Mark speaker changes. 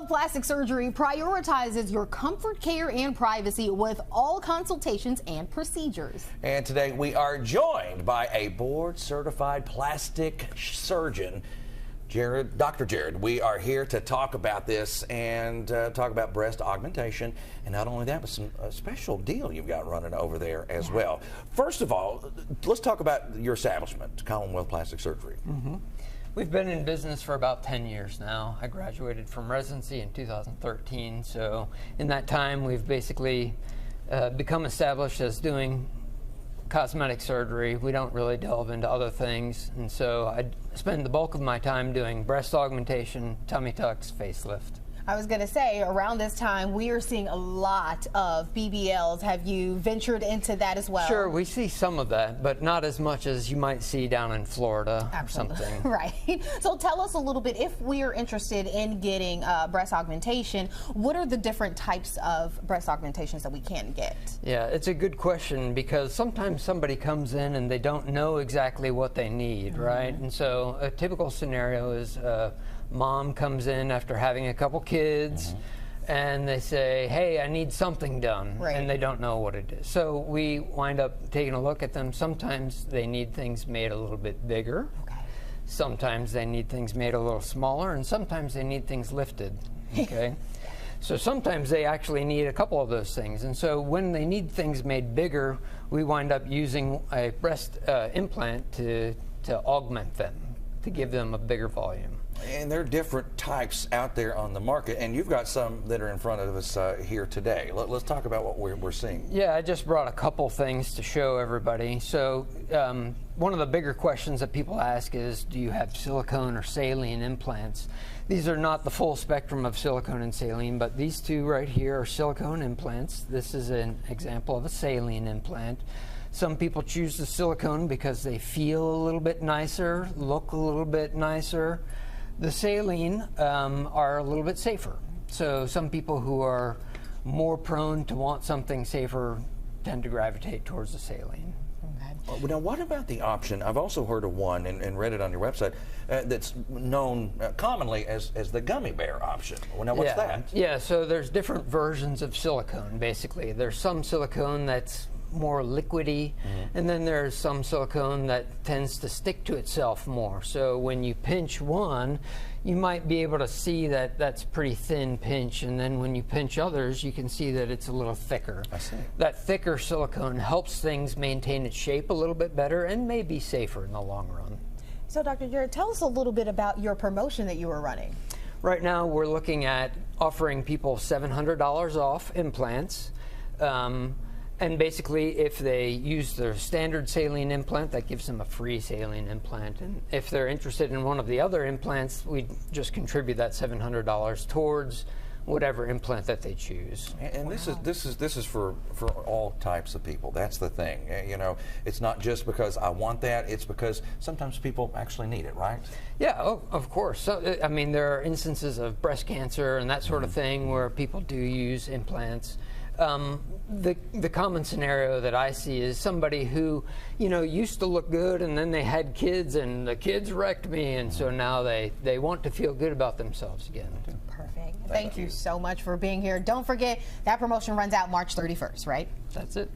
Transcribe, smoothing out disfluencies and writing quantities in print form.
Speaker 1: Plastic surgery prioritizes your comfort, care, and privacy with all consultations and procedures.
Speaker 2: And today we are joined by a board-certified plastic surgeon, Dr. Jared. We are here to talk about this and talk about breast augmentation. And not only that, but a special deal you've got running over there as well. First of all, let's talk about your establishment, Commonwealth Plastic Surgery.
Speaker 3: We've been in business for about 10 years now. I graduated from residency in 2013, so in that time we've basically become established as doing cosmetic surgery. We don't really delve into other things, and so I spend the bulk of my time doing breast augmentation, tummy tucks, facelift.
Speaker 1: I was going to say, around this time, we are seeing a lot of BBLs. Have you ventured into that as well?
Speaker 3: Sure, we see some of that, but not as much as you might see down in Florida or something.
Speaker 1: Right. So tell us a little bit, if we are interested in getting breast augmentation, what are the different types of breast augmentations that we can get?
Speaker 3: Yeah, it's a good question, because sometimes somebody comes in and they don't know exactly what they need, right? And so a typical scenario is mom comes in after having a couple kids and they say, hey, I need something done, and they don't know what it is. So we wind up taking a look at them. Sometimes they need things made a little bit bigger. Sometimes they need things made a little smaller, and sometimes they need things lifted. Okay. So sometimes they actually need a couple of those things. And so when they need things made bigger, we wind up using a breast implant to augment them, to give them a bigger volume.
Speaker 2: And there are different types out there on the market, and you've got some that are in front of us here today. Let's talk about what we're seeing.
Speaker 3: Yeah, I just brought a couple things to show everybody. So one of the bigger questions that people ask is, do you have silicone or saline implants? These are not the full spectrum of silicone and saline, but these two right here are silicone implants. This is an example of a saline implant. Some people choose the silicone because they feel a little bit nicer, look a little bit nicer. The saline are a little bit safer. So some people who are more prone to want something safer tend to gravitate towards the saline.
Speaker 2: Now, what about the option? I've also heard of one and read it on your website that's known commonly as the gummy bear option. Well, now, what's that?
Speaker 3: Yeah, so there's different versions of silicone, basically. There's some silicone that's more liquidy, and then there's some silicone that tends to stick to itself more. So when you pinch one, you might be able to see that that's pretty thin pinch, and then when you pinch others, you can see that it's a little thicker.
Speaker 2: I see.
Speaker 3: That thicker silicone helps things maintain its shape a little bit better and may be safer in the long run.
Speaker 1: So Dr. Jared, tell us a little bit about your promotion that you were running.
Speaker 3: Right now we're looking at offering people $700 off implants. And basically, if they use their standard saline implant, that gives them a free saline implant. And if they're interested in one of the other implants, we just contribute that $700 towards whatever implant that they choose.
Speaker 2: And this is for all types of people. That's the thing. You know, it's not just because I want that. It's because sometimes people actually need it, right?
Speaker 3: Yeah, of course. So, I mean, there are instances of breast cancer and that sort of thing where people do use implants. The common scenario that I see is somebody who, you know, used to look good and then they had kids and the kids wrecked me, and so now they want to feel good about themselves again.
Speaker 1: Perfect. Thank you so much for being here. Don't forget, that promotion runs out March 31st, right?
Speaker 3: That's it.